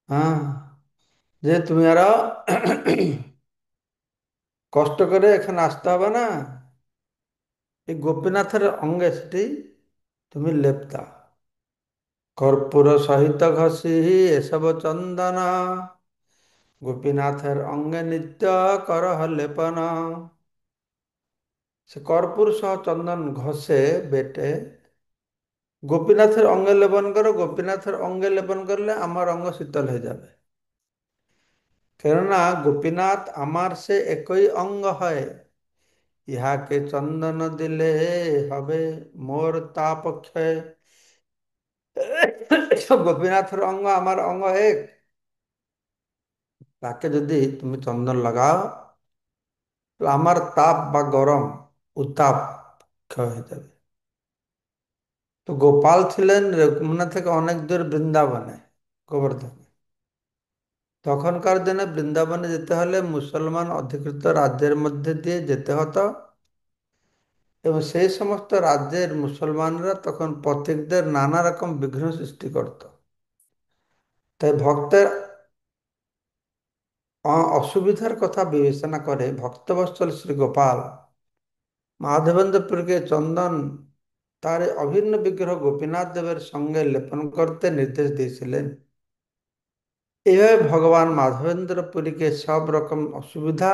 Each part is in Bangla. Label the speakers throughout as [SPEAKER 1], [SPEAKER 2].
[SPEAKER 1] হ্যাঁ, যে তুমি আরো কষ্ট করে এখানে আসতে হবে না। এই গোপীনাথের অঙ্গে সেটি তুমি লেপ দাও। কর্পূর সহিত ঘষি এসব চন্দন, গোপীনাথের অঙ্গে নিত্য করহ লেপন। সে কর্পূর সহ চন্দন ঘষে বেটে গোপীনাথের অঙ্গে লেপন করো। গোপীনাথের অঙ্গে লেপন করলে আমার অঙ্গ শীতল হয়ে যাবে। কেননা গোপীনাথ আমার সে একই অঙ্গ হয়। ইহাকে চন্দন দিলে হবে মোর তাপ ক্ষয়। গোপীনাথের অঙ্গ আমার অঙ্গ এক। তাকে যদি তুমি চন্দন লাগাও, তো আমার তাপ বা গরম উত্তাপ ক্ষয় হয়ে যাবে। তো গোপাল ছিলেন রঘুমনা থেকে অনেক দূর বৃন্দাবনে, গোবর্ধনে। তখনকার দিনে বৃন্দাবনে যেতে হলে মুসলমান অধিকৃত রাজ্যের মধ্যে দিয়ে যেতে হতো, এবং সেই সমস্ত রাজ্যের মুসলমানরা তখন পথিকদের নানা রকম বিঘ্ন সৃষ্টি করত। তাই ভক্তের অসুবিধার কথা বিবেচনা করে ভক্তবৎসল শ্রী গোপাল মাধবেন্দ্রপুরীকে চন্দন তার এই অভিন্ন বিগ্রহ গোপীনাথ দেবের সঙ্গে লেপন করতে নির্দেশ দিয়েছিলেন। এইভাবে ভগবান মাধবেন্দ্র পুরীকে সব রকম অসুবিধা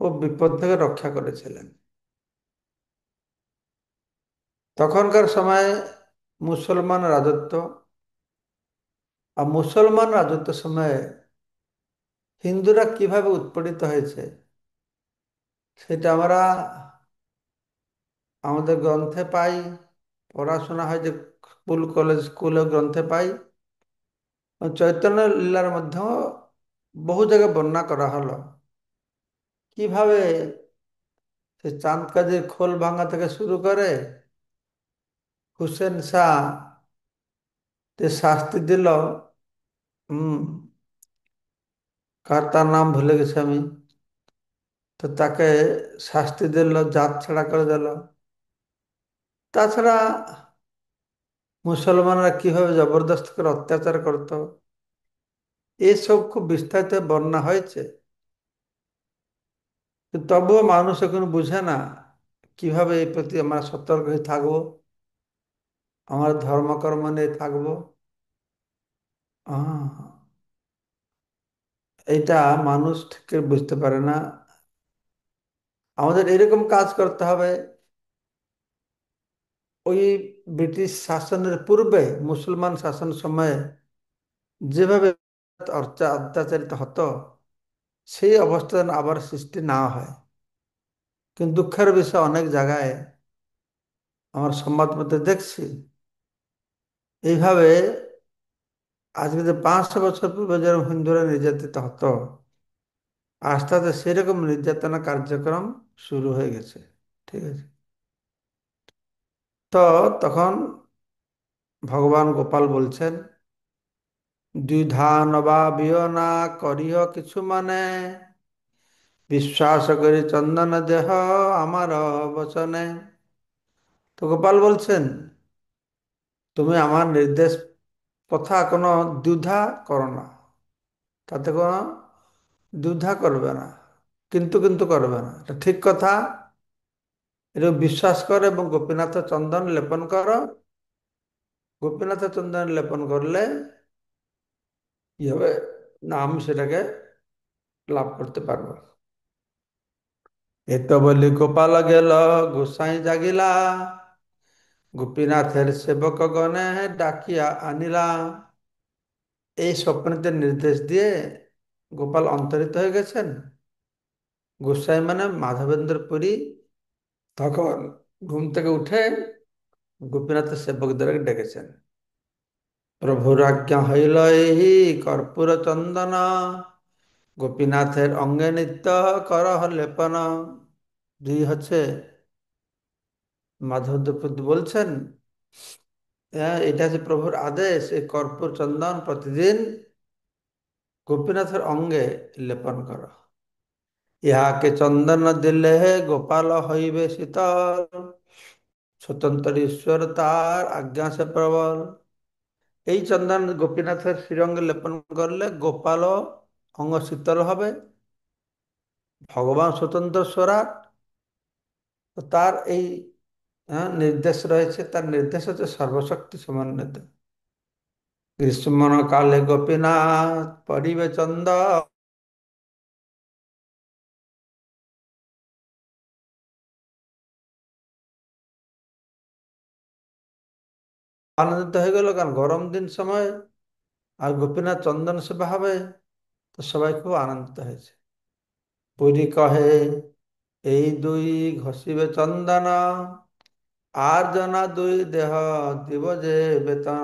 [SPEAKER 1] ও বিপদ থেকে রক্ষা করেছিলেন। তখনকার সময়ে মুসলমান রাজত্ব, আর মুসলমান রাজত্ব সময়ে হিন্দুরা কিভাবে উৎপীড়িত হয়েছে সেটা আমরা আমাদের গ্রন্থে পাই। পড়াশোনা হয় যে স্কুল কলেজ স্কুলে গ্রন্থে পাই। চৈতন্য লীলার মধ্যেও বহু জায়গায় বর্ণনা করা হলো কিভাবে সে চাঁদ কাজীর খোল ভাঙা থেকে শুরু করে হুসেন শাহ যে শাস্তি দিল। হম, কার তার নাম ভুলে গেছি আমি। তো তাকে শাস্তি দিল, জাত ছাড়া করে দিল। তাছাড়া মুসলমানরা কিভাবে জবরদস্ত করে অত্যাচার করত, এসব খুব বিস্তারিত বর্ণনা হয়েছে। কিন্তু তবুও মানুষ এখন বুঝে না কিভাবে এই প্রতি আমরা সতর্ক হয়ে থাকবো, আমার ধর্মকর্ম নিয়ে থাকবো। আহ, এইটা মানুষ ঠিক বুঝতে পারে না। আমাদের এরকম কাজ করতে হবে। ওই ব্রিটিশ শাসনের পূর্বে মুসলমান শাসন সময়ে যেভাবে অত্যাচারিত হতো, সেই অবস্থা যেন আবার সৃষ্টি না হয়। কিন্তু দুঃখের বিষয় অনেক জায়গায় আমার সংবাদপত্রে দেখছি এইভাবে আজকে যে 500 বছর পূর্বে যেরকম হিন্দুরা নির্যাতিত হতো, আস্তে আস্তে সেরকম নির্যাতনা কার্যক্রম শুরু হয়ে গেছে। ঠিক আছে। তো তখন ভগবান গোপাল বলছেন, দ্বিধা নবাবিও না করিও কিছু মানে, বিশ্বাস করি চন্দন দেহ আমার বচনে। তো গোপাল বলছেন, তুমি আমার নির্দেশ কথা কোনো দ্বিধা করো না, তাতে কোনো দ্বিধা করবে না, কিন্তু কিন্তু করবে না, এটা ঠিক কথা। এটা বিশ্বাস করো এবং গোপীনাথ চন্দন লেপন করো। গোপীনাথ চন্দন লেপন করলে কি হবে না, আমি সেটাকে লাভ করতে পারবো। এত বলি গোপাল গেল, গোসাই জাগিলা, গোপীনাথের সেবক গণে ডাকিয়া আনিলা। এই স্বপ্নেতে নির্দেশ দিয়ে গোপাল অন্তরিত হয়ে গেছেন। গোসাই মানে মাধবেন্দ্র পুরী তখন ঘুম থেকে উঠে গোপীনাথের সেবকদের ডেকেছেন। প্রভুর আজ্ঞা হইল এই কর্পূর চন্দন, গোপীনাথের অঙ্গে নিত্য করহ লেপন। দুই হচ্ছে মাধবেন্দ্র বলছেন, হ্যাঁ, এটা হচ্ছে প্রভুর আদেশ, এই কর্পূর চন্দন প্রতিদিন গোপীনাথের অঙ্গে লেপন করো। ইহাকে চন্দন দিলে গোপাল হইবে শীতল, স্বতন্ত্র ঈশ্বর তার আজ্ঞা সে প্রবল। এই চন্দন গোপীনাথের শ্রীঅঙ্গে লেপন করলে গোপাল অঙ্গ শীতল হবে, ভগবান স্বতন্ত্র স্বরাট। তো তার এই নির্দেশ রয়েছে, তার নির্দেশ হচ্ছে সর্বশক্তি সমন্বিত। গ্রীষ্ম কালে গোপীনাথ পরিবে চন্দ, আনন্দিত হয়ে গেল, কারণ গরম দিন সময় আর গোপীনাথ চন্দন সেবা হবে, তো সবাই খুব আনন্দিত হয়েছে। পুরী কহে এই দুই ঘষিবে চন্দন, আর জনা দুই দেহ দিব যে বেতন।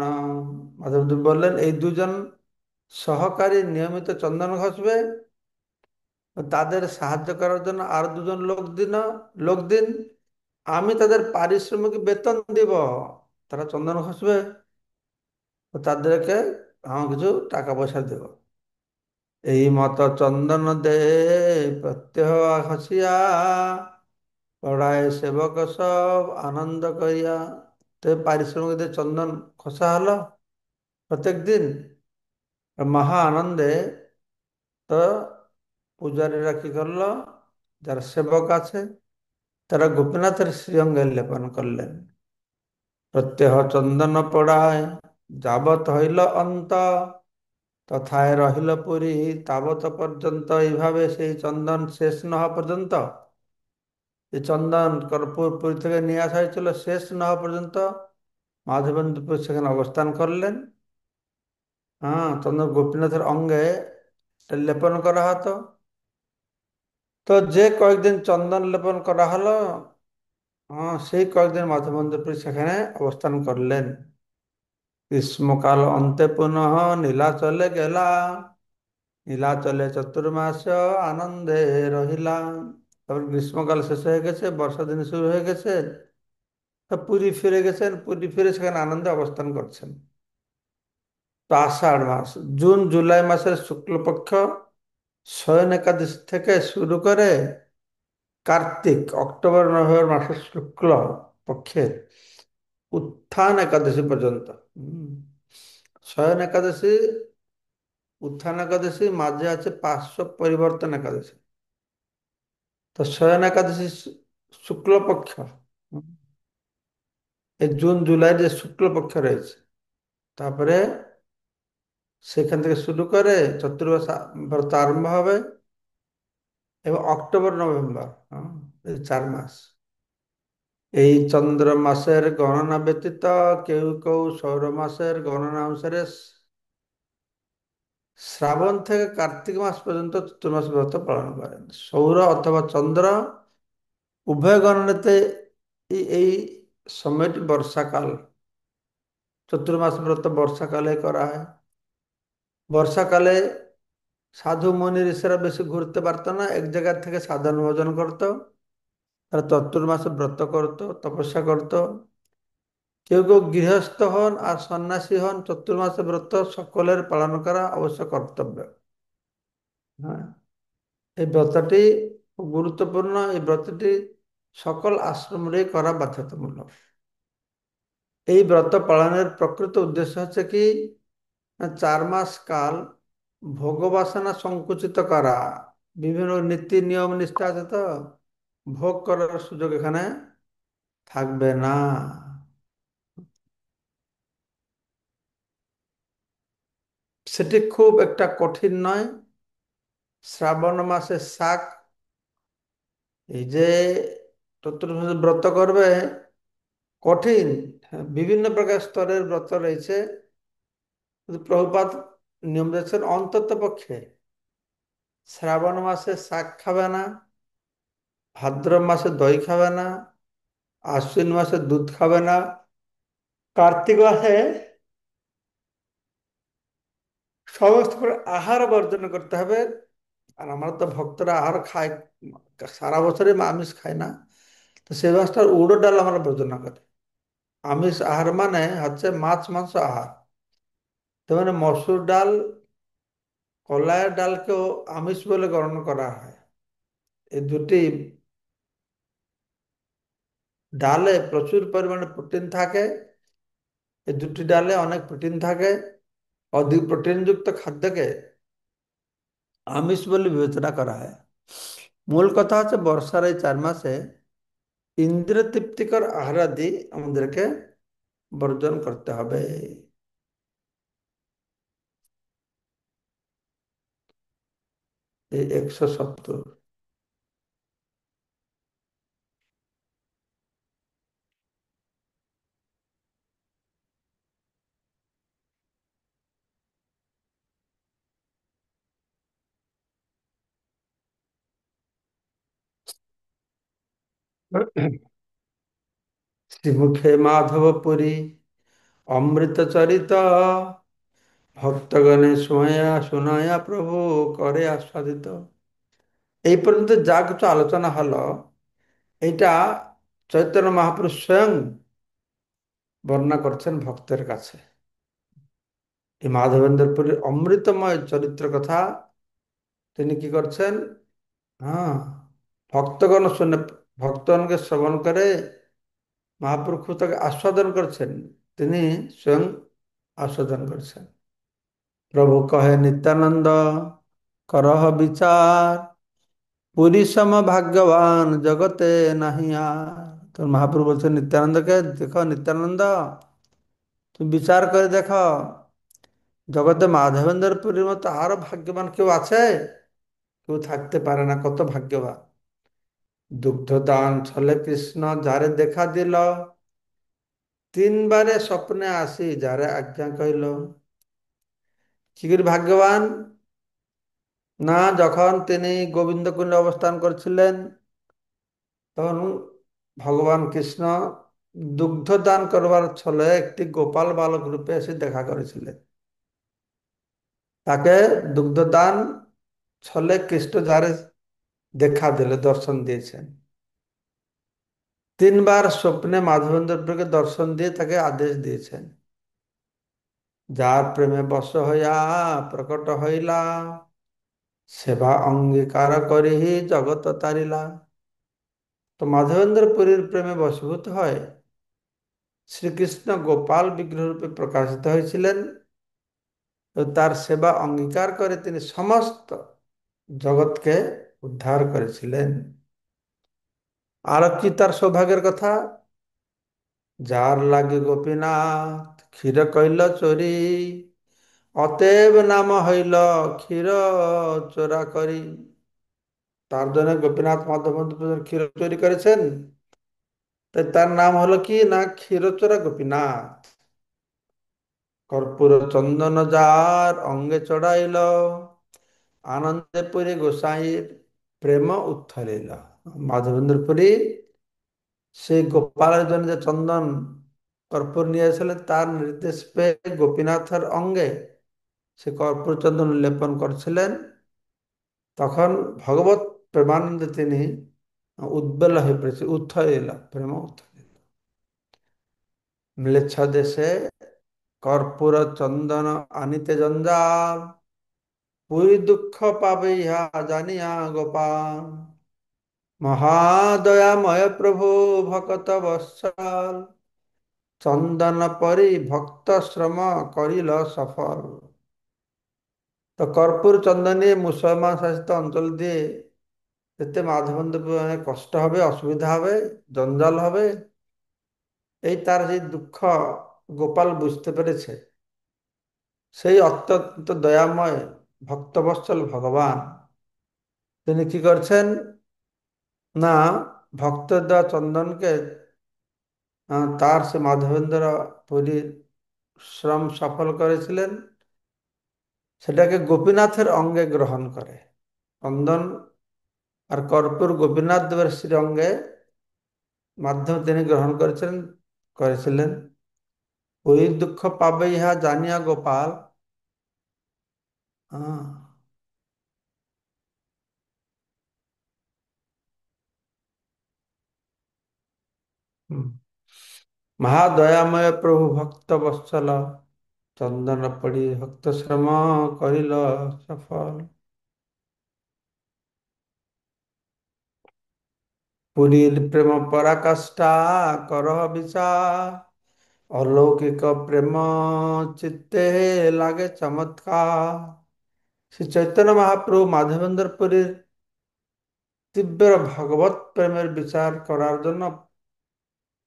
[SPEAKER 1] মাধবদেব বললেন এই দুজন সহকারী নিয়মিত চন্দন ঘষবে, তাদের সাহায্য করার জন্য আর দুজন লোক দিন, আমি তাদের পারিশ্রমিক বেতন দিব। তারা চন্দন ঘষবে, তো তাদেরকে আমার কিছু টাকা পয়সা দেব। এই মত চন্দন দে প্রত্যহ ঘষিয়া, পড়ায় সেবক সব আনন্দ করিয়া। তো এই পারিশ্রমিক দিয়ে চন্দন ঘষা হলো প্রত্যেক দিন, আর মহা আনন্দে। তো পূজারীরা কি করলো, যারা সেবক আছে তারা গোপীনাথের শ্রীঅঙ্গে লেপন করলেন। প্রত্যহ চন্দন পড়ায় যাবৎ হইল অন্ত, তথায় রহিল পুরী তাবৎ পর্যন্ত। এইভাবে সেই চন্দন শেষ না হওয়া পর্যন্ত, এই চন্দন কর্পূর পুরী থেকে নিয়ে আসা হয়েছিল, শেষ না হওয়া পর্যন্ত মাধবেন্দ্রপুর সেখানে অবস্থান করলেন। হ্যাঁ, চন্দন গোপীনাথের অঙ্গে লেপন করা হতো। তো যে কয়েকদিন চন্দন লেপন করা হলো, হ্যাঁ, সেই কয়েকদিন মাধবেন্দ্রপুরী সেখানে অবস্থান করলেন। গ্রীষ্মকাল অন্তে পুনঃ নীলাচলে গেলা, নীলাচলে চতুর্মাস আনন্দে রহিলা। তারপর গ্রীষ্মকাল শেষ হয়ে গেছে, বর্ষা দিন শুরু হয়ে গেছে, তা পুরী ফিরে গেছেন, পুরী ফিরে সেখানে আনন্দে অবস্থান করছেন। তো আষাঢ় মাস, জুন জুলাই মাসের শুক্লপক্ষ শয়ন একাদশী থেকে শুরু করে কার্তিক অক্টোবর নভেম্বর মাসের শুক্ল পক্ষের উত্থান একাদশী পর্যন্ত। হুম। শয়ন একাদশী, উত্থান একাদশী, মাঝে আছে পার্শ্ব পরিবর্তন একাদশী। তো শয়ন একাদশী শুক্লপক্ষ, হুম, এই জুন জুলাই যে শুক্লপক্ষ রয়েছে, তারপরে সেখান থেকে শুরু করে চতুর্মাস ব্রত আরম্ভ হবে, এবং অক্টোবর নভেম্বর, এই 4 মাস। এই চন্দ্র মাসের গণনা ব্যতীত কেউ কেউ সৌর মাসের গণনা অনুসারে শ্রাবণ থেকে কার্তিক মাস পর্যন্ত চতুর্মাস ব্রত পালন করেন। সৌর অথবা চন্দ্র উভয় গণনাতে এই সময়টি বর্ষাকাল। চতুর্মাস ব্রত বর্ষাকালে করা হয়। বর্ষাকালে সাধু মুনি ঋষিরা বেশি ঘুরতে পারতো না, এক জায়গা থেকে সাধন ভোজন করতো, তারা চতুর্মাসে ব্রত করতো, তপস্যা করতো। কেউ কেউ গৃহস্থ হন আর সন্ন্যাসী হন, চতুর্মাসে ব্রত সকলের পালন করা অবশ্য কর্তব্য। হ্যাঁ, এই ব্রতটি খুব গুরুত্বপূর্ণ। এই ব্রতটি সকল আশ্রমে করা বাধ্যতামূলক। এই ব্রত পালনের প্রকৃত উদ্দেশ্য হচ্ছে কি, না, 4 মাস কাল ভোগবাসনা সংকুচিত করা। বিভিন্ন নীতি নিয়ম নিষ্ঠা আছে, তো ভোগ করার সুযোগ এখানে থাকবে না। সেটি খুব একটা কঠিন নয়। শ্রাবণ মাসে শাক, এই যে চতুর্মাস ব্রত করবে, কঠিন। হ্যাঁ, বিভিন্ন প্রকার স্তরের ব্রত রয়েছে, কিন্তু প্রভুপাদ নিয়ম দিয়েছেন অন্তত পক্ষে শ্রাবণ মাসে শাক খাবে না, ভাদ্র মাসে দই খাবে না, আশ্বিন মাসে দুধ খাবে না, কার্তিক মাসে সমস্ত করে আহার বর্জন করতে হবে। আর আমরা তো ভক্তরা আহার খায়, সারা বছরে আমিষ খায় না, তো সেই মাসটার উড়ো ডাল আমরা বর্জন করি। আমিষ আহার মানে হচ্ছে মাছ মাংস আহার। তার মানে মসুর ডাল, কলাইয়ের ডালকেও আমিষ বলে গণনা করা হয়। এই দুটি ডালে প্রচুর পরিমাণে প্রোটিন থাকে, এই দুটি ডালে অনেক প্রোটিন থাকে। অধিক প্রোটিনযুক্ত খাদ্যকে আমিষ বলে বিবেচনা করা হয়। মূল কথা হচ্ছে বর্ষার এই 4 মাসে ইন্দ্রিয় তৃপ্তিকর আহারাদি আমাদেরকে বর্জন করতে হবে। এই 170। শ্রীমুখে মাধবপুরী অমৃত চরিত, ভক্তগণে শোয়া শোনায়া প্রভু করে আস্বাদিত। এই পর্যন্ত যা কিছু আলোচনা হলো, এটা চৈতন্য মহাপুরুষ স্বয়ং বর্ণনা করছেন ভক্তের কাছে। এই মাধবেন্দ্র পুরীর অমৃতময় চরিত্র কথা তিনি কি করছেন? হ্যাঁ, ভক্তগণ শুনে, ভক্তগণকে শ্রবণ করে মহাপ্রভু তাকে আস্বাদন করছেন। তিনি স্বয়ং আস্বাদন করছেন। প্রভু কহে নিত্যানন্দ করহ বিচার, পুরী সম ভাগ্যবান জগতে নাহি আর। তো মহাপ্রভু বলছেন নিত্যানন্দকে, দেখো নিত্যানন্দ, তুমি বিচার করে দেখো, জগতে মাধবেন্দ্র পুরীর মতো আরো ভাগ্যবান কেউ আছে? কেউ থাকতে পারে না, কত ভাগ্যবান। দুগ্ধদান ছলে কৃষ্ণ যারে দেখা দিল, 3 বারে স্বপ্নে আসি যারে আজ্ঞা কইল। কি করে ভাগ্যবান? না, যখন তিনি গোবিন্দকুণ্ডে অবস্থান করছিলেন, তখন ভগবান কৃষ্ণ দুগ্ধ দান করবার ছলে একটি গোপাল বালক রূপে এসে দেখা করেছিলেন। তাকে দুগ্ধ দান ছলে কৃষ্ণ যারে দেখা দিলে, দর্শন দিয়েছেন। 3 বার স্বপ্নে মাধবেন্দ্রকে দর্শন দিয়ে তাকে আদেশ দিয়েছেন, যার প্রেমে বশ হইয়া প্রকট হইলা, সেবা অঙ্গীকার করিহি জগত তারিলা। তো মাধবেন্দ্র পুরীর প্রেমে বশীভূত হয় শ্রীকৃষ্ণ গোপাল বিগ্রহ রূপে প্রকাশিত হয়েছিলেন। তো তার সেবা অঙ্গীকার করে তিনি সমস্ত জগৎকে উদ্ধার করেছিলেন। আর কি তার সৌভাগ্যের কথা? যার লাগে গোপীনাথ ক্ষীর কইল চোরি, অতএব নাম হইল ক্ষীর চোরা করি। তার জন্য গোপীনাথ মাধবেন্দ্র ক্ষীর চুরি করেছেন, তাই তার নাম হলো কি না, ক্ষীরচোরা গোপীনাথ। কর্পূর চন্দন যার অঙ্গে চড়াইল, আনন্দে পুরী গোসাইর প্রেম উত্থলিল। মাধবেন্দ্র পুরী সেই গোপালের জন্য যে চন্দন কর্পূর নিয়ে এসেছিলেন, তার নির্দেশ পেয়ে গোপীনাথের অঙ্গে সে কর্পূর চন্দন লেপন করছিলেন। তখন ভগবত প্রেমানন্দে তিনি উদ্বেল হয়ে পড়েছে, উত্থলিল, প্রেম উত্থলিল। ম্লেচ্ছ দেশে কর্পূর চন্দন আনিতে জঞ্জাল, পুরী দুঃখ পাবে ইহা জানিয়া গোপাল। মহাদয়াময় প্রভু ভকত বৎসল, চন্দন পরি ভক্ত শ্রম করিল সফল। তো কর্পূর চন্দন নিয়ে মুসলমান শাসিত অঞ্চল দিয়ে যেতে মাধবেন্দ্র অনেক কষ্ট হবে, অসুবিধা হবে, জঞ্জাল হবে। এই তার যে দুঃখ গোপাল বুঝতে পেরেছে। সেই অত্যন্ত দয়াময় ভক্তবৎসল ভগবান তিনি কি করছেন না, ভক্তের দেওয়া চন্দনকে তার সে মাধবেন্দ্র পুরীর শ্রম সফল করেছিলেন, সেটাকে গোপীনাথের অঙ্গে গ্রহণ করে। চন্দন আর কর্পূর গোপীনাথ দেবের শ্রীঅঙ্গে মাধ্যমে তিনি গ্রহণ করেছিলেন। ওই দুঃখ পাবে ইহা জানিয়া গোপাল। আহ, হুম। মহাদয়াময় প্রভু ভক্ত বৎসল, চন্দন পড়ি ভক্ত শ্রম করিল সফল। পুরীর প্রেম পরাকাষ্ঠা করহ বিচার, অলৌকিক প্রেম চিত্তে লাগে চমৎকার। শ্রী চৈতন্য মহাপ্রভু মাধবেন্দ্র পুরীর তীব্র ভগবত প্রেমের বিচার করার জন্য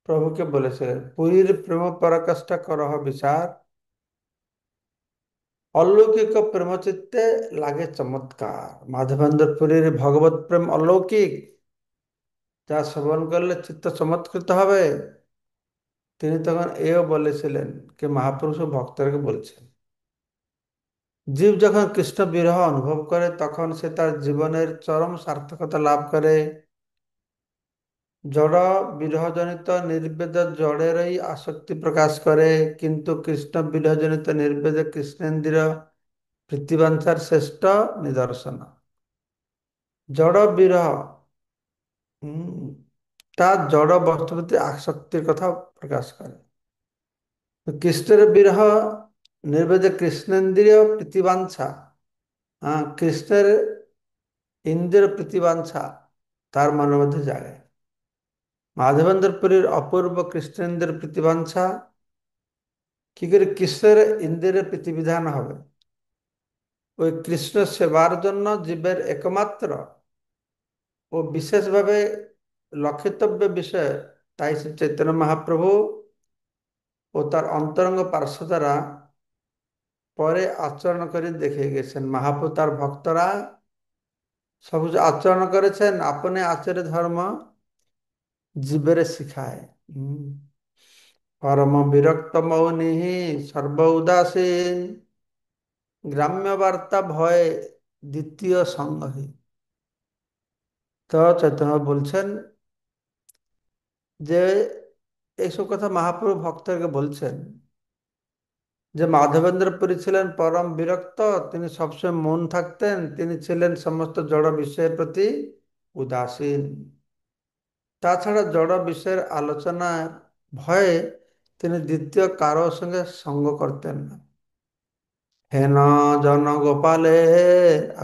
[SPEAKER 1] প্রভুকে বলেছিলেন, পুরীর প্রেম পরাকাষ্ঠা করহ বিচার, অলৌকিক প্রেম চিত্তে লাগে চমৎকার। মাধবেন্দ্র পুরীর ভগবত প্রেম অলৌকিক, যা শ্রবণ করলে চিত্ত চমৎকৃত হবে। তিনি তখন এও বলেছিলেন, কি মহাপুরুষ ও ভক্তকে বলছেন, জীব যখন কৃষ্ণ বিরহ অনুভব করে তখন সে তার জীবনের চরম সার্থকতা লাভ করে। জড় বিরহজনিত নির্বেদ জড়েরই আসক্তি প্রকাশ করে, কিন্তু কৃষ্ণ বিরহজনিত নির্বেদে কৃষ্ণেন্দ্রিয় প্রীতিবাঞ্ছার শ্রেষ্ঠ নিদর্শন। জড় বিরহ হম তার জড় বস্তু প্রতি আসক্তির কথা প্রকাশ করে। তো কৃষ্ণের বিরহ নির্বেদে কৃষ্ণেন্দ্রিয় প্রীতিবাঞ্ছা, হ্যাঁ, কৃষ্ণের ইন্দ্রিয় প্রীতিবাঞ্ছা তার মনের মধ্যে জাগে। মাধবেন্দ্র পুরীর অপূর্ব কৃষ্ণেন্দ্রের প্রীতিবাঞ্ছা কি করে কৃষ্ণের ইন্দ্রিয়ের প্রীতিবিধান হবে? ওই কৃষ্ণ সেবার জন্য জীবের একমাত্র ও বিশেষভাবে লক্ষিতব্য বিষয়। তাই শ্রী চৈতন্য মহাপ্রভু ও তার অন্তরঙ্গ পার্শ্বদারা পরে আচরণ করে দেখে গেছেন। মহাপ্রভু তার ভক্তরা সবুজ আচরণ করেছেন, আপনি আচরে ধর্ম জীবের শিখায়। হম পরম বিরক্ত মৌনি সর্ব উদাসীন, গ্রাম্য বার্তা ভয় দ্বিতীয় সঙ্গহীন। তো চৈতন্য বলছেন যে এইসব কথা মহাপ্রভু ভক্তকে বলছেন, যে মাধবেন্দ্র পুরী ছিলেন পরম বিরক্ত, তিনি সবসময় মৌন থাকতেন, তিনি ছিলেন সমস্ত জড় বিষয়ের প্রতি উদাসীন। তাছাড়া জড় বিষয়ের আলোচনার ভয়ে তিনি দ্বিতীয় কারোর সঙ্গে সঙ্গ করতেন না। হেন জন গোপালে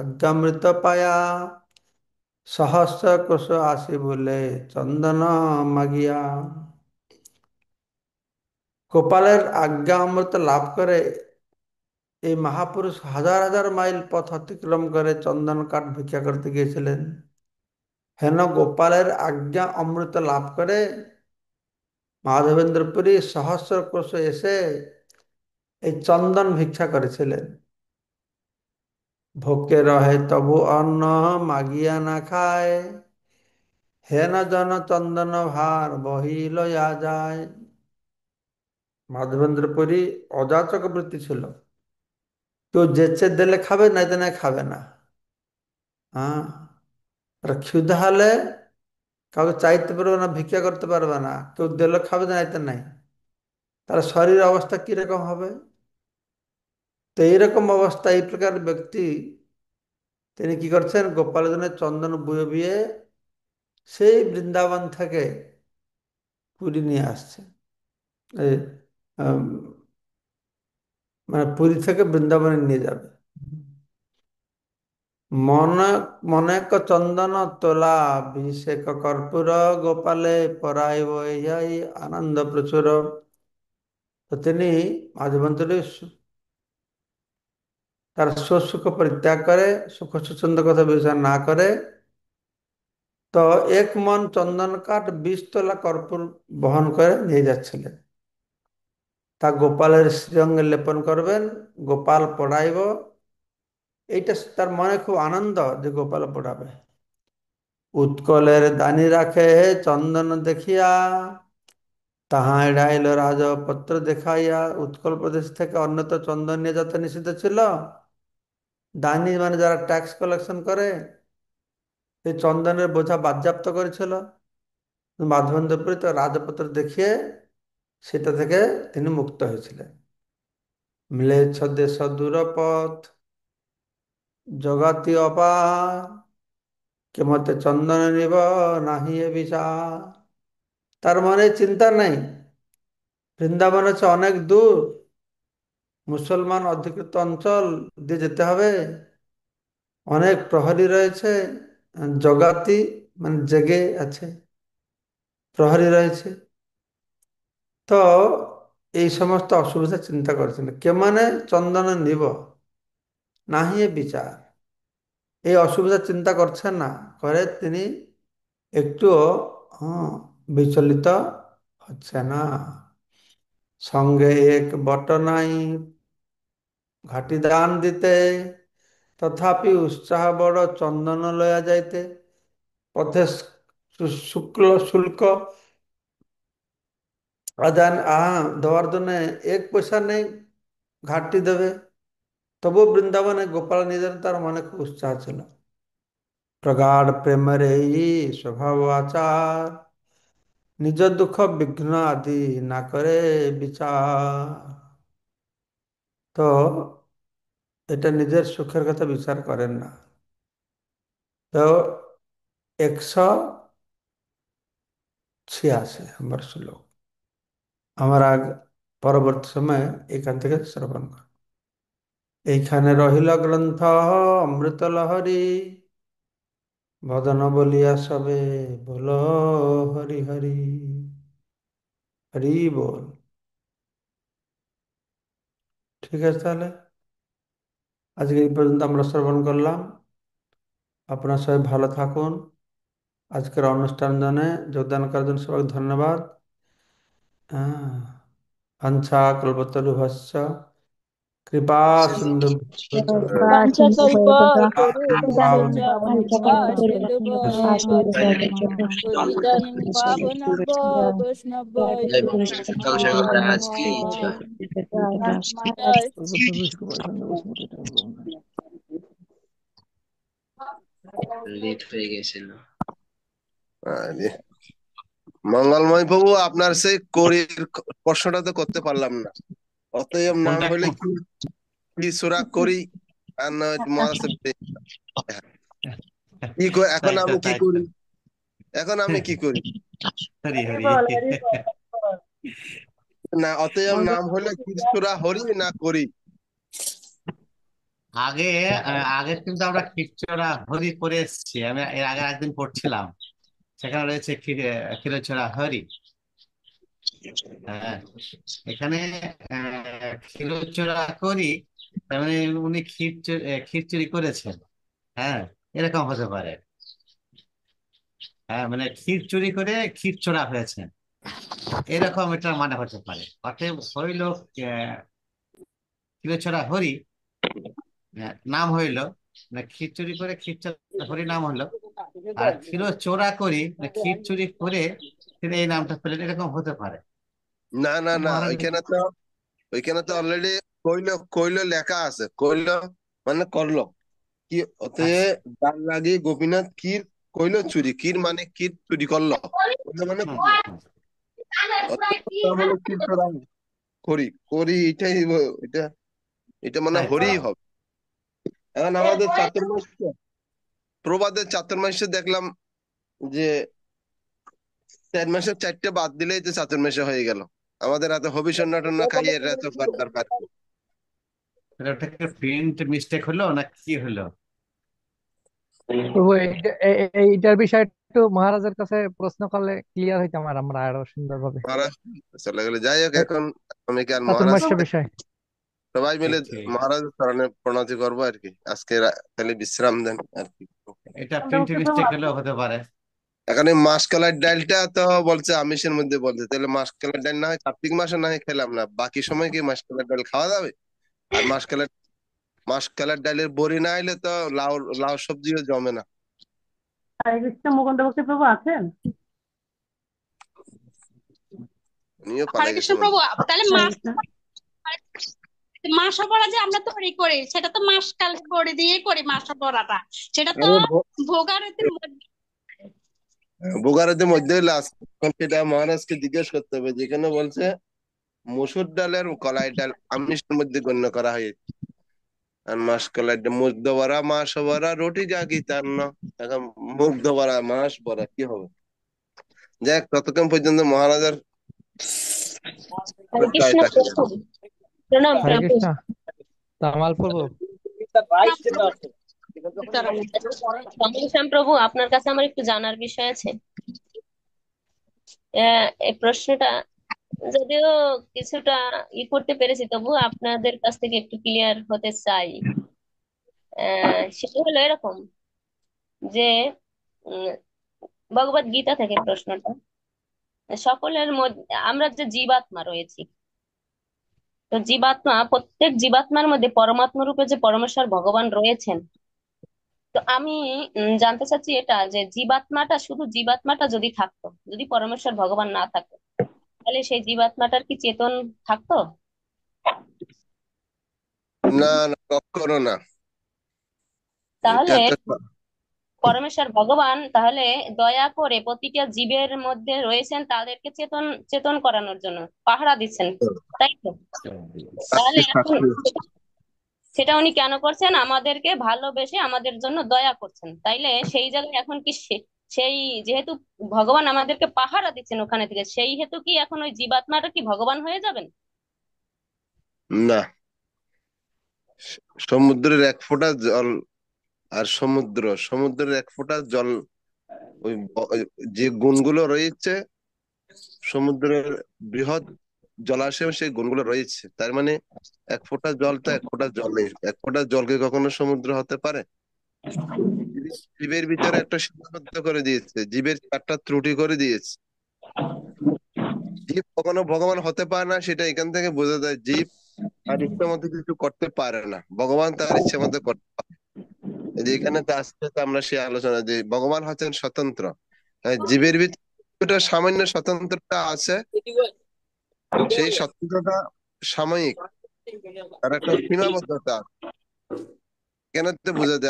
[SPEAKER 1] আজ্ঞামৃত পায়া, সহস্র কোষ আসি বলে চন্দন মাগিয়া। গোপালের আজ্ঞা অমৃত লাভ করে এই মহাপুরুষ হাজার হাজার মাইল পথ অতিক্রম করে চন্দন কাঠ ভিক্ষা করতে গিয়েছিলেন। হেন গোপালের আজ্ঞা অমৃত লাভ করে মাধবেন্দ্রপুরী সহস্র কোষ এসে এই চন্দন ভিক্ষা করেছিলেন। ভোকে রহে তবু অন্ন মাগিয়া না খায়, হেন জন চন্দন ভার বহি লইয়া যায়। মাধবেন্দ্রপুরী অযাচক বৃত্তি ছিল, কেউ যেচে দিলে খাবে, নাই তো নাই খাবে না। হ্যাঁ, আর ক্ষুধা হলে কাউকে চাইতে পারবে না, ভিক্ষা করতে পারবে না, কেউ দিলে খাবে, নাই তো নাই। তার শরীর অবস্থা কিরকম হবে? তো এইরকম অবস্থা, এই প্রকার ব্যক্তি তিনি কি করছেন, গোপালের জন্য চন্দন বুয়ে বুয়ে সেই বৃন্দাবন থেকে পুরী নিয়ে আসছে। এই আম, মানে পুরী থেকে বৃন্দাবনে নিয়ে যাবে। মনে মনেক চন্দন তোলা অভিষেক কর্পূর, গোপালে পরাইব এই আনন্দ প্রচুর। তো তিনি মাঝমন্ত্রী তার সুখ পরিত্যাগ করে, সুখ স্বচ্ছন্দ কথা বিবেচনা না করে, তো এক মন চন্দন কাঠ 20 তোলা কর্পূর বহন করে নিয়ে যাচ্ছিলেন। তা গোপালের শ্রীঅঙ্গে লেপন করবেন, গোপাল পড়াইব, এইটা তার মনে খুব আনন্দ যে গোপাল পড়াবে। উৎকলের দানি রাখে চন্দন দেখিয়া, তাহা এড়াইল রাজপত্র দেখাইয়া। উৎকল প্রদেশ থেকে অন্যত্র চন্দন নিয়ে যাতে নিষিদ্ধ ছিল। দানি মানে যারা ট্যাক্স কালেকশন করে, এই চন্দনের বোঝা বাজেয়াপ্ত করেছিল। মাধবেন্দ্রপুরী তো রাজপত্র দেখিয়ে সেটা থেকে তিনি মুক্ত হয়েছিলেন। ম্লেচ্ছ দেশ দূরপথ জগাতি অপার, কে মতে চন্দন নিব নাহি এ বিচার। তার মনে চিন্তা নেই, বৃন্দাবন হচ্ছে অনেক দূর, মুসলমান অধিকৃত অঞ্চল দিয়ে যেতে হবে, অনেক প্রহরী রয়েছে, জগাতি মানে জেগে আছে, প্রহরী রয়েছে। তো এই সমস্ত অসুবিধা চিন্তা করছেন কেমানে চন্দন নিব নাহি এ বিচার। এই অসুবিধা চিন্তা করছেন না, করে তিনি একটুও বিচলিত হচ্ছে না। সঙ্গে এক বট নাই ঘাটি দান দিতে, তথাপি উৎসাহ বড় চন্দন লয়া যাইতে। পথে শুক্ল শুল্ক আদান দেওয়ার জন্য এক পয়সা নেই, ঘাটতি দেবে, তবু বৃন্দাবনে গোপাল নিজের তার মনে খুব উৎসাহ ছিল। প্রগাঢ় প্রেমের এই স্বভাব আচার, নিজ দুঃখ বিঘ্ন আদি না করে বিচার। তো এটা নিজের সুখের কথা বিচার করেন না। তো 186 নম্বর শ্লোক আমার পরবর্তী সময়ে এখান থেকে শ্রবণ কর। এইখানে রহিল গ্রন্থ অমৃত লহরী, বদন বলিয়া সবে বল হরি হরি। হরি বল। ঠিক আছে, তাহলে আজকে এই পর্যন্ত আমরা শ্রবণ করলাম। আপনারা সবাই ভালো থাকুন। আজকের অনুষ্ঠান জন্য যোগদান করার জন্য সবাই ধন্যবাদ। হ্যাঁ, বাঞ্ছা কল্পতরুভ্যশ্চ কৃপা সিন্ধু
[SPEAKER 2] Panchakalpa
[SPEAKER 1] পাবন
[SPEAKER 2] Tarubhascha Kripa Sindhu Patitanam Pavanabha Vaishnavaya Namo Namo Jai
[SPEAKER 3] late হয়ে গেছিল।
[SPEAKER 4] আরে, মঙ্গলময় বাবু, আপনার সেই করির প্রশ্নটা তো করতে পারলাম না। অতএব নাম
[SPEAKER 3] কোনটা
[SPEAKER 4] হইলে কি, কি সুরা করি আর না মহারাষ্ট্র এখন
[SPEAKER 3] তাই তো
[SPEAKER 4] আমি কি
[SPEAKER 3] তাই তো।
[SPEAKER 4] করি, এখন আমি কি করি
[SPEAKER 3] হরি হরি।
[SPEAKER 4] না, অতএব নাম হলে কি সুরা হরি না করি?
[SPEAKER 3] আগে আগে কিন্তু আমরা খিচড়া হরি করে এসেছি, আমি এর আগে একদিন পড়ছিলাম, সেখানে রয়েছে ক্ষীরচোরা হরি। হ্যাঁ, এখানে ক্ষীরচোরা করি, তার মানে উনি ক্ষীর চুরি করেছেন। হ্যাঁ, এরকম হতে পারে। হ্যাঁ, মানে ক্ষীর চুরি করে ক্ষীর চোরা হয়েছে, এরকম এটা মানে হতে পারে। অতএব হইল ক্ষীরচোরা হরি, নাম হইল, মানে ক্ষীর চুরি করে ক্ষীরচোরা হরি নাম হলো। আর ক্ষীর চোরা করি, মানে ক্ষীর চুরি করে তিনি এই নামটা পেলেন, এরকম হতে পারে।
[SPEAKER 4] না না না,
[SPEAKER 3] মহারাজ,
[SPEAKER 4] ওইখানে তো অলরেডি কইল কইল লেখা আছে। কইল মানে করলো কি,
[SPEAKER 3] আচ্ছা।
[SPEAKER 4] অতএব যার লাগি গোপীনাথ ক্ষীর কইল চুরি, ক্ষীর মানে ক্ষীর চুরি করলো, কইল মানে
[SPEAKER 3] হুম হুম,
[SPEAKER 4] অতএব হলো ক্ষীর চোরা করি করি, এটাই এটা এটা মানে
[SPEAKER 3] তাই তো।
[SPEAKER 4] হরি হবে। এখন আমাদের চাতুর্মাস, প্রবাদের চাতুর্মাসে দেখলাম যে 4 মাসের 4টে বাদ দিলেই তো চাতুর্মাসে হয়ে গেল। আমাদের এত হবিষণ্য টন্য খাইয়ে এটা তো দরকার।
[SPEAKER 3] ওটা প্রিন্ট মিস্টেক হলো না কি হলো?
[SPEAKER 5] প্রভু এইটার বিষয়ে একটু মহারাজের কাছে প্রশ্ন করলে ক্লিয়ার হইতাম আর আমরা আরো সুন্দরভাবে।
[SPEAKER 4] মহারাজ চলে গেলে, যাই হোক, এখন আমি কি আর মহারাজ
[SPEAKER 5] চাতুর্মাস্য বিষয়
[SPEAKER 4] সবাই
[SPEAKER 3] ঠিক
[SPEAKER 4] মিলে
[SPEAKER 3] ঠিক।
[SPEAKER 4] মহারাজের চরণে প্রণতি করবো আর কি। আজকে তাহলে বিশ্রাম দেন আর কি।
[SPEAKER 3] এটা প্রিন্ট মিস্টেক হলেও হতে পারে।
[SPEAKER 4] এখন এই মাসকলাইর ডালটা তো বলছে আমিষের মধ্যে, বলছে তাহলে মাসকলাইর ডাল না হয় কার্তিক মাসে না হয় খেলাম না, বাকি সময় কি মাসকলাইর ডাল খাওয়া যাবে? আর মাসকলাইর ডালের বড়ি না হলে তো লাউ লাউ সবজিও জমে না।
[SPEAKER 6] হরে কৃষ্ণ, মুকুন্দ ভক্তি প্রভু আছেন?
[SPEAKER 4] উনিও
[SPEAKER 7] হরে
[SPEAKER 4] পালাই গেছে
[SPEAKER 7] কৃষ্ণ
[SPEAKER 4] মনে
[SPEAKER 7] প্রভু, তাহলে
[SPEAKER 6] হরে
[SPEAKER 7] মাস
[SPEAKER 6] কৃষ্ণ।
[SPEAKER 7] মাসা পড়া যে আমরা তৈরি করি, সেটা তো মাস কাল করে দিয়ে করি। মাসা পড়াটা সেটা তো
[SPEAKER 4] হয়।
[SPEAKER 7] ভোগারতির মধ্যে।
[SPEAKER 4] বোগারাতে মধ্যে লাস্ট, সেটা মহারাজকে জিজ্ঞেস করতে হবে। যেখানে বলছে মসুর ডালের কলাই ডাল আমিষের মধ্যে গণ্য করা হয়, আর মাসকলাই ডাল মুগ্ধ ভরা মাস ভরা রুটি জাগি তার না, এখন মুগ্ধ ভরা মাস ভরা কি হবে? যাক, ততক্ষণ পর্যন্ত মহারাজার
[SPEAKER 8] হরে কৃষ্ণ
[SPEAKER 4] জয়টা খেলেন।
[SPEAKER 8] প্রভু, প্রণাম
[SPEAKER 5] হরে
[SPEAKER 8] প্রভু।
[SPEAKER 5] কৃষ্ণ। তামাল প্রভু,
[SPEAKER 8] শ্যাম প্রভু, আপনার কাছে আমার একটু জানার বিষয় আছে। এই প্রশ্নটা যদিও কিছুটা করতে পেরেছি, তবু আপনাদের কাছ থেকে একটু ক্লিয়ার হতে চাই। সেটা হলো এরকম যে উম, ভগবদ গীতা থেকে প্রশ্নটা, সকলের মধ্যে আমরা যে জীবাত্মা রয়েছি, তো জীবাত্মা, প্রত্যেক জীবাত্মার মধ্যে পরমাত্মা রূপে যে পরমেশ্বর ভগবান রয়েছেন। তো আমি জানতে চাচ্ছি এটা, যে জীবাত্মাটা, শুধু জীবাত্মাটা যদি থাকতো, যদি পরমেশ্বর ভগবান না থাকতো, তাহলে সেই জীবাত্মাটার কি চেতন থাকতো?
[SPEAKER 4] না না, কখনো না। এটা
[SPEAKER 8] তাহলে
[SPEAKER 4] একটা
[SPEAKER 8] পরমেশ্বর ভগবান তাহলে দয়া করে প্রতিটা জীবের মধ্যে রয়েছেন, তাদেরকে চেতন চেতন করানোর জন্য পাহারা দিচ্ছেন, তাই তো? তাহলে এখন সেটা উনি কেন করছেন? আমাদেরকে ভালোবেসে আমাদের জন্য দয়া করছেন। তাইলে সেই জায়গায় এখন কি সেই, যেহেতু ভগবান আমাদেরকে পাহারা দিচ্ছেন ওখানে থেকে, সেই হেতু কি এখন ওই জীবাত্মাটা কি ভগবান হয়ে যাবেন?
[SPEAKER 4] না, সমুদ্রের এক ফোঁটা জল আর সমুদ্রের এক ফোঁটা জল, ওই যে গুণগুলো রয়েছে সমুদ্রের বৃহৎ জলাশয়ে, সেই গুণগুলো রয়েছে। তার মানে এক ফোঁটা জল তো এক ফোঁটা জল নেই। এক ফোঁটা জলকে কখনো সমুদ্র হতে পারে? জীবের ভিতরে একটা সীমাবদ্ধ করে দিয়েছে, জীবের 4টা ত্রুটি করে দিয়েছে। জীব কখনো ভগবান হতে পারে না, সেটা এখান থেকে বোঝা যায়। জীব তার ইচ্ছা মতো কিছু করতে পারে না, ভগবান তার ইচ্ছা মতো করতে পারে। এই যে এখানে তো আজকে তো আমরা সেই আলোচনা, যে ভগবান হচ্ছেন স্বতন্ত্র। জীবের ভিতরে সামান্য স্বতন্ত্রতা আছে, সেই স্বতন্ত্রতা সাময়িক, তার একটা সীমাবদ্ধতা। এখানে তো বোঝা যায়